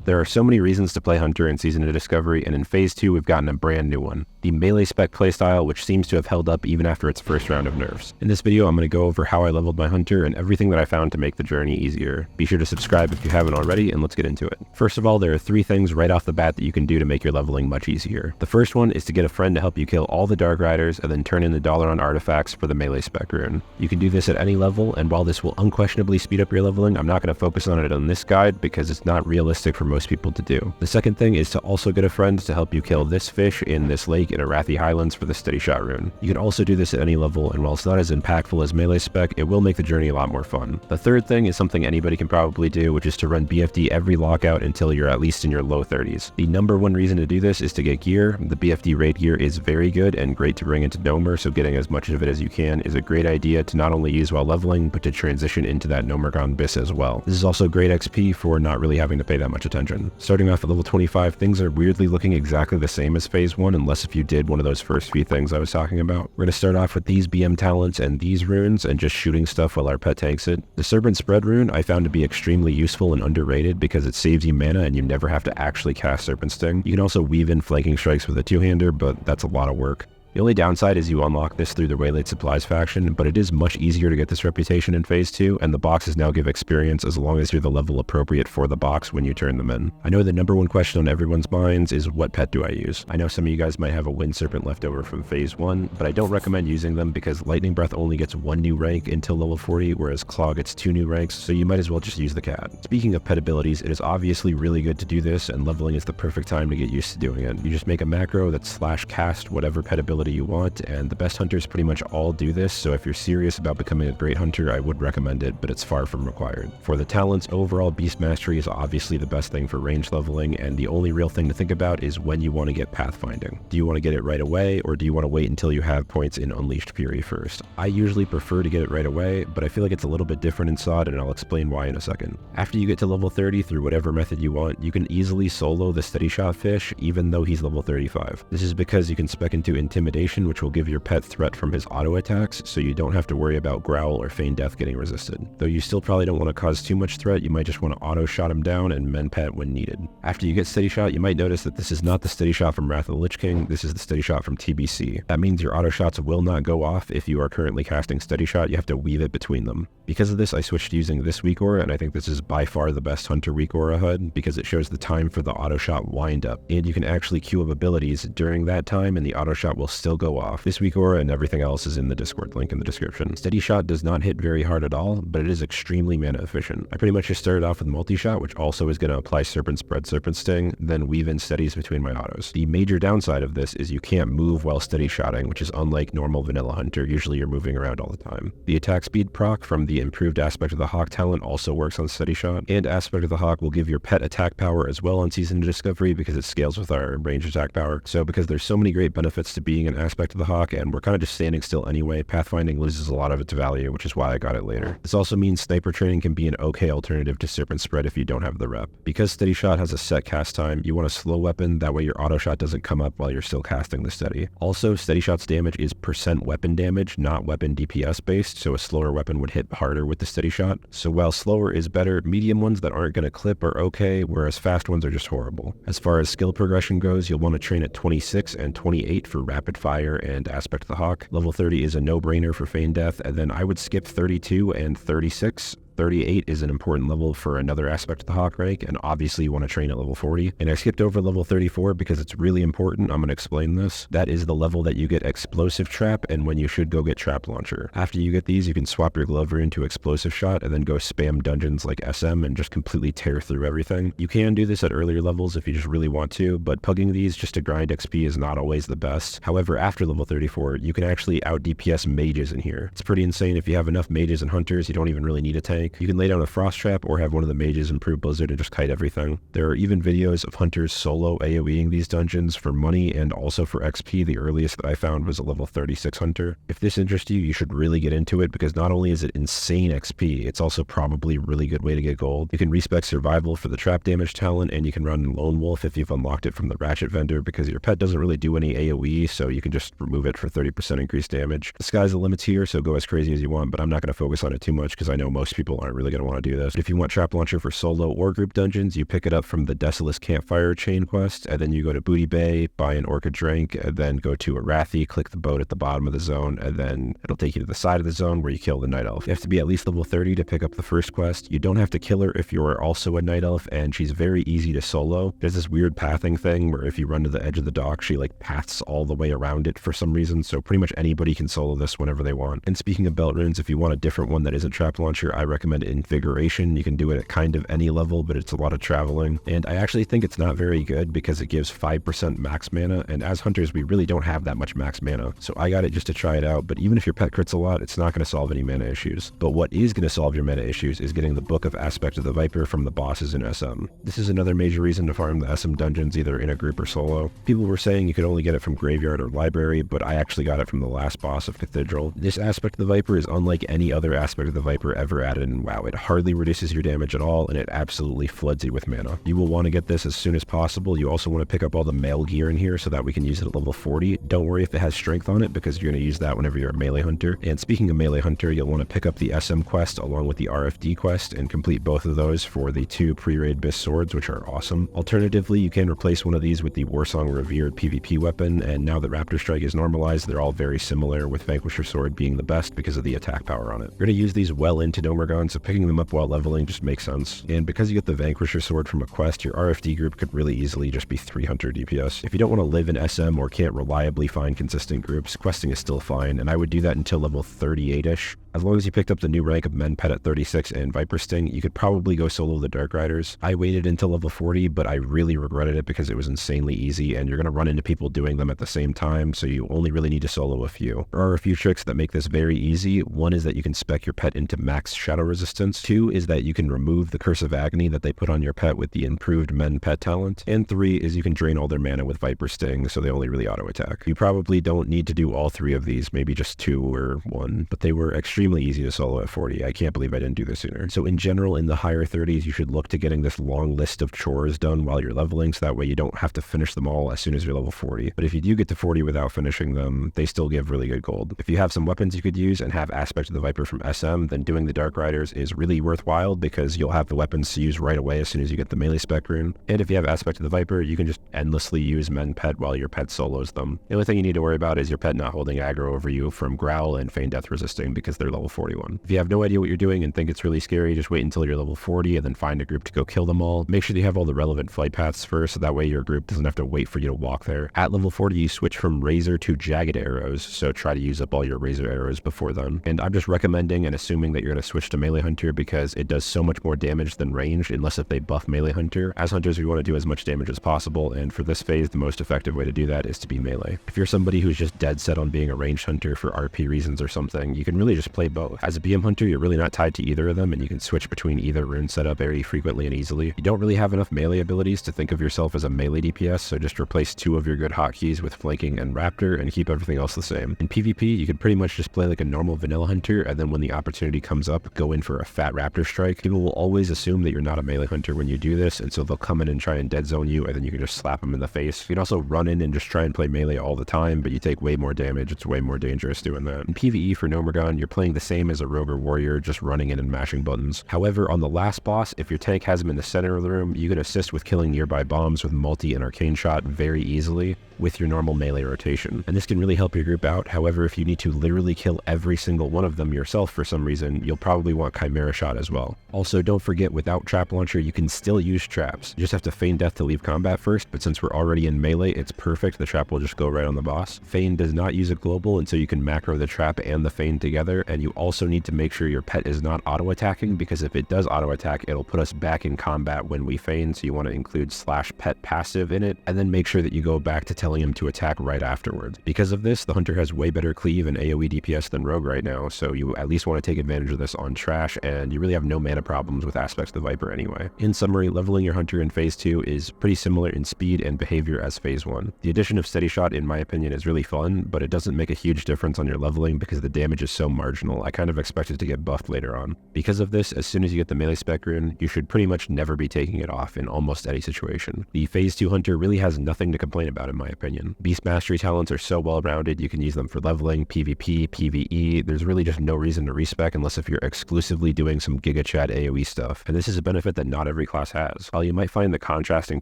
There are so many reasons to play Hunter in Season of Discovery, and in Phase 2 we've gotten a brand new one. The melee spec playstyle, which seems to have held up even after its first round of nerfs. In this video I'm going to go over how I leveled my Hunter and everything that I found to make the journey easier. Be sure to subscribe if you haven't already, and let's get into it. First of all, there are 3 things right off the bat that you can do to make your leveling much easier. The first one is to get a friend to help you kill all the Dark Riders and then turn in the dollar on artifacts for the melee spec rune. You can do this at any level, and while this will unquestionably speed up your leveling, I'm not going to focus on it on this guide because it's not realistic for most people to do. The second thing is to also get a friend to help you kill this fish in this lake in Arathi Highlands for the steady shot rune. You can also do this at any level, and while it's not as impactful as melee spec, it will make the journey a lot more fun. The third thing is something anybody can probably do, which is to run BFD every lockout until you're at least in your low 30s. The number one reason to do this is to get gear. The BFD raid gear is very good and great to bring into Gnomer, so getting as much of it as you can is a great idea to not only use while leveling, but to transition into that Gnomeregan bis as well. This is also great XP for not really having to pay that much attention. Starting off at level 25, things are weirdly looking exactly the same as Phase 1, unless if you did one of those first few things I was talking about. We're going to start off with these BM talents and these runes and just shooting stuff while our pet tanks it. The Serpent Spread rune I found to be extremely useful and underrated because it saves you mana and you never have to actually cast Serpent Sting. You can also weave in flanking strikes with a two-hander, but that's a lot of work. The only downside is you unlock this through the Waylaid Supplies faction, but it is much easier to get this reputation in Phase 2, and the boxes now give experience as long as you're the level appropriate for the box when you turn them in. I know the number one question on everyone's minds is what pet do I use? I know some of you guys might have a Wind Serpent left over from Phase 1, but I don't recommend using them because Lightning Breath only gets 1 new rank until level 40, whereas Claw gets 2 new ranks, so you might as well just use the cat. Speaking of pet abilities, it is obviously really good to do this, and leveling is the perfect time to get used to doing it. You just make a macro that's /cast whatever pet ability you want, and the best hunters pretty much all do this, so if you're serious about becoming a great hunter, I would recommend it, but it's far from required. For the talents, overall Beast Mastery is obviously the best thing for range leveling, and the only real thing to think about is when you want to get Pathfinding. Do you want to get it right away, or do you want to wait until you have points in Unleashed Fury first? I usually prefer to get it right away, but I feel like it's a little bit different in SoD, and I'll explain why in a second. After you get to level 30 through whatever method you want, you can easily solo the Steady Shot fish, even though he's level 35. This is because you can spec into Intimidation, which will give your pet threat from his auto attacks, so you don't have to worry about Growl or Feign Death getting resisted. Though you still probably don't want to cause too much threat, you might just want to auto shot him down and mend pet when needed. After you get Steady Shot, you might notice that this is not the Steady Shot from Wrath of the Lich King, this is the Steady Shot from TBC. That means your auto shots will not go off if you are currently casting Steady Shot, you have to weave it between them. Because of this, I switched to using this weak aura, and I think this is by far the best Hunter weak aura HUD, because it shows the time for the auto shot wind up, and you can actually queue up abilities during that time and the auto shot will still go off. This weak aura and everything else is in the Discord link in the description. Steady Shot does not hit very hard at all, but it is extremely mana efficient. I pretty much just started off with multi-shot, which also is going to apply Serpent Spread, Serpent Sting, then weave in steadies between my autos. The major downside of this is you can't move while steady shotting, which is unlike normal vanilla Hunter. Usually you're moving around all the time. The attack speed proc from the improved Aspect of the Hawk talent also works on Steady Shot, and Aspect of the Hawk will give your pet attack power as well on Season of Discovery because it scales with our range attack power. So because there's so many great benefits to being an Aspect of the Hawk, and we're kind of just standing still anyway, Pathfinding loses a lot of its value, which is why I got it later. This also means sniper training can be an okay alternative to Serpent Spread if you don't have the rep. Because Steady Shot has a set cast time, you want a slow weapon, that way your auto shot doesn't come up while you're still casting the steady. Also, Steady Shot's damage is % weapon damage, not weapon DPS based, so a slower weapon would hit harder with the Steady Shot. So while slower is better, medium ones that aren't going to clip are okay, whereas fast ones are just horrible. As far as skill progression goes, you'll want to train at 26 and 28 for Rapid Fire and Aspect of the Hawk. Level 30 is a no-brainer for Feign Death, and then I would skip 32 and 36. 38 is an important level for another Aspect of the Hawk rank, and obviously you want to train at level 40. And I skipped over level 34 because it's really important. I'm going to explain this. That is the level that you get Explosive Trap and when you should go get Trap Launcher. After you get these, you can swap your glove rune to Explosive Shot and then go spam dungeons like SM and just completely tear through everything. You can do this at earlier levels if you just really want to, but pugging these just to grind XP is not always the best. However, after level 34, you can actually out DPS mages in here. It's pretty insane. If you have enough mages and hunters, you don't even really need a tank. You can lay down a frost trap or have one of the mages improve Blizzard and just kite everything. There are even videos of hunters solo AoEing these dungeons for money and also for XP. The earliest that I found was a level 36 hunter. If this interests you, you should really get into it because not only is it insane XP, it's also probably a really good way to get gold. You can respec survival for the trap damage talent, and you can run Lone Wolf if you've unlocked it from the Ratchet vendor because your pet doesn't really do any AoE, so you can just remove it for 30% increased damage. The sky's the limit here, so go as crazy as you want, but I'm not going to focus on it too much because I know most people people aren't really going to want to do this. But if you want Trap Launcher for solo or group dungeons, you pick it up from the Desolus Campfire chain quest, and then you go to Booty Bay, buy an Orca drink, and then go to Arathi, click the boat at the bottom of the zone, and then it'll take you to the side of the zone where you kill the Night Elf. You have to be at least level 30 to pick up the first quest. You don't have to kill her if you're also a Night Elf, and she's very easy to solo. There's this weird pathing thing where if you run to the edge of the dock, she like paths all the way around it for some reason, so pretty much anybody can solo this whenever they want. And speaking of belt runes, if you want a different one that isn't Trap Launcher, I recommend Invigoration. You can do it at kind of any level, but it's a lot of traveling. And I actually think it's not very good because it gives 5% max mana, and as hunters, we really don't have that much max mana. So I got it just to try it out, but even if your pet crits a lot, it's not going to solve any mana issues. But what is going to solve your mana issues is getting the Book of Aspect of the Viper from the bosses in SM. This is another major reason to farm the SM dungeons either in a group or solo. People were saying you could only get it from Graveyard or Library, but I actually got it from the last boss of Cathedral. This aspect of the Viper is unlike any other aspect of the Viper ever added in WoW. It hardly reduces your damage at all, and it absolutely floods you with mana. You will want to get this as soon as possible. You also want to pick up all the mail gear in here so that we can use it at level 40. Don't worry if it has strength on it, because you're going to use that whenever you're a melee hunter. And speaking of melee hunter, you'll want to pick up the SM quest along with the RFD quest and complete both of those for the 2 pre-raid Bis swords, which are awesome. Alternatively, you can replace one of these with the Warsong Revered PvP weapon, and now that Raptor Strike is normalized, they're all very similar, with Vanquisher Sword being the best because of the attack power on it. You're going to use these well into Gnomeregan, so picking them up while leveling just makes sense. And because you get the Vanquisher Sword from a quest, your RFD group could really easily just be 300 DPS. If you don't want to live in SM or can't reliably find consistent groups, questing is still fine, and I would do that until level 38-ish. As long as you picked up the new rank of Men Pet at 36 and Viper Sting, you could probably go solo the Dark Riders. I waited until level 40, but I really regretted it because it was insanely easy, and you're going to run into people doing them at the same time, so you only really need to solo a few. There are a few tricks that make this very easy. One is that you can spec your pet into max shadow resistance. 2 is that you can remove the Curse of Agony that they put on your pet with the improved Men Pet talent. And 3 is you can drain all their mana with Viper Sting, so they only really auto attack. You probably don't need to do all 3 of these, maybe just 2 or 1, but they were extremely easy to solo at 40. I can't believe I didn't do this sooner. So in general, in the higher 30s, you should look to getting this long list of chores done while you're leveling, so that way you don't have to finish them all as soon as you're level 40. But if you do get to 40 without finishing them, they still give really good gold. If you have some weapons you could use and have Aspect of the Viper from SM, then doing the Dark Riders is really worthwhile because you'll have the weapons to use right away as soon as you get the melee spec rune. And if you have Aspect of the Viper, you can just endlessly use Men Pet while your pet solos them. The only thing you need to worry about is your pet not holding aggro over you from Growl and Feign Death resisting because they're level 41. If you have no idea what you're doing and think it's really scary, just wait until you're level 40 and then find a group to go kill them all. Make sure you have all the relevant flight paths first, so that way your group doesn't have to wait for you to walk there. At level 40, you switch from Razor to Jagged Arrows, so try to use up all your Razor arrows before then. And I'm just recommending and assuming that you're going to switch to Melee Hunter because it does so much more damage than ranged, unless if they buff Melee Hunter. As hunters, we want to do as much damage as possible, and for this phase, the most effective way to do that is to be melee. If you're somebody who's just dead set on being a ranged hunter for RP reasons or something, you can really just play both. As a BM hunter, you're really not tied to either of them, and you can switch between either rune setup very frequently and easily. You don't really have enough melee abilities to think of yourself as a melee DPS, so just replace 2 of your good hotkeys with Flanking and Raptor and keep everything else the same. In PvP, you can pretty much just play like a normal vanilla hunter, and then when the opportunity comes up, go in for a fat Raptor Strike. People will always assume that you're not a melee hunter when you do this, and so they'll come in and try and dead zone you, and then you can just slap them in the face. You can also run in and just try and play melee all the time, but you take way more damage. It's way more dangerous doing that. In PvE for Gnomeregan, you're playing the same as a rogue or warrior, just running in and mashing buttons. However, on the last boss, if your tank has him in the center of the room, you can assist with killing nearby bombs with multi and arcane shot very easily with your normal melee rotation. And this can really help your group out. However, if you need to literally kill every single one of them yourself for some reason, you'll probably want Chimera Shot as well. Also, don't forget, without Trap Launcher, you can still use traps. You just have to feign death to leave combat first, but since we're already in melee, it's perfect. The trap will just go right on the boss. Feign does not use a global, and so you can macro the trap and the feign together, and you also need to make sure your pet is not auto-attacking, because if it does auto-attack, it'll put us back in combat when we feign, so you want to include /pet passive in it, and then make sure that you go back to telling him to attack right afterwards. Because of this, the hunter has way better cleave and AoE DPS than rogue right now, so you at least want to take advantage of this on trash, and you really have no mana problems with Aspects of the Viper anyway. In summary, leveling your hunter in phase 2 is pretty similar in speed and behavior as phase 1. The addition of Steady Shot, in my opinion, is really fun, but it doesn't make a huge difference on your leveling because the damage is so marginal. I kind of expect it to get buffed later on. Because of this, as soon as you get the melee spec rune, you should pretty much never be taking it off in almost any situation. The phase 2 hunter really has nothing to complain about in my opinion. opinion. Beast Mastery talents are so well-rounded, you can use them for leveling, PvP, PvE. There's really just no reason to respec unless if you're exclusively doing some Giga Chat AoE stuff. And this is a benefit that not every class has. While you might find the contrasting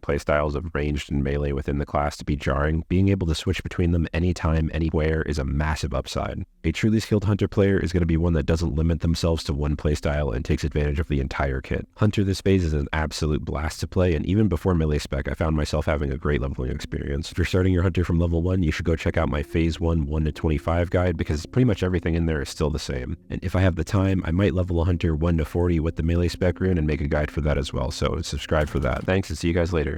playstyles of ranged and melee within the class to be jarring, being able to switch between them anytime, anywhere is a massive upside. A truly skilled Hunter player is going to be one that doesn't limit themselves to one playstyle and takes advantage of the entire kit. Hunter this phase is an absolute blast to play, and even before melee spec, I found myself having a great leveling experience. If you're starting your Hunter from level 1, you should go check out my phase 1 1 to 25 guide, because pretty much everything in there is still the same. And if I have the time, I might level a Hunter 1 to 40 with the melee spec rune and make a guide for that as well, so subscribe for that. Thanks, and see you guys later.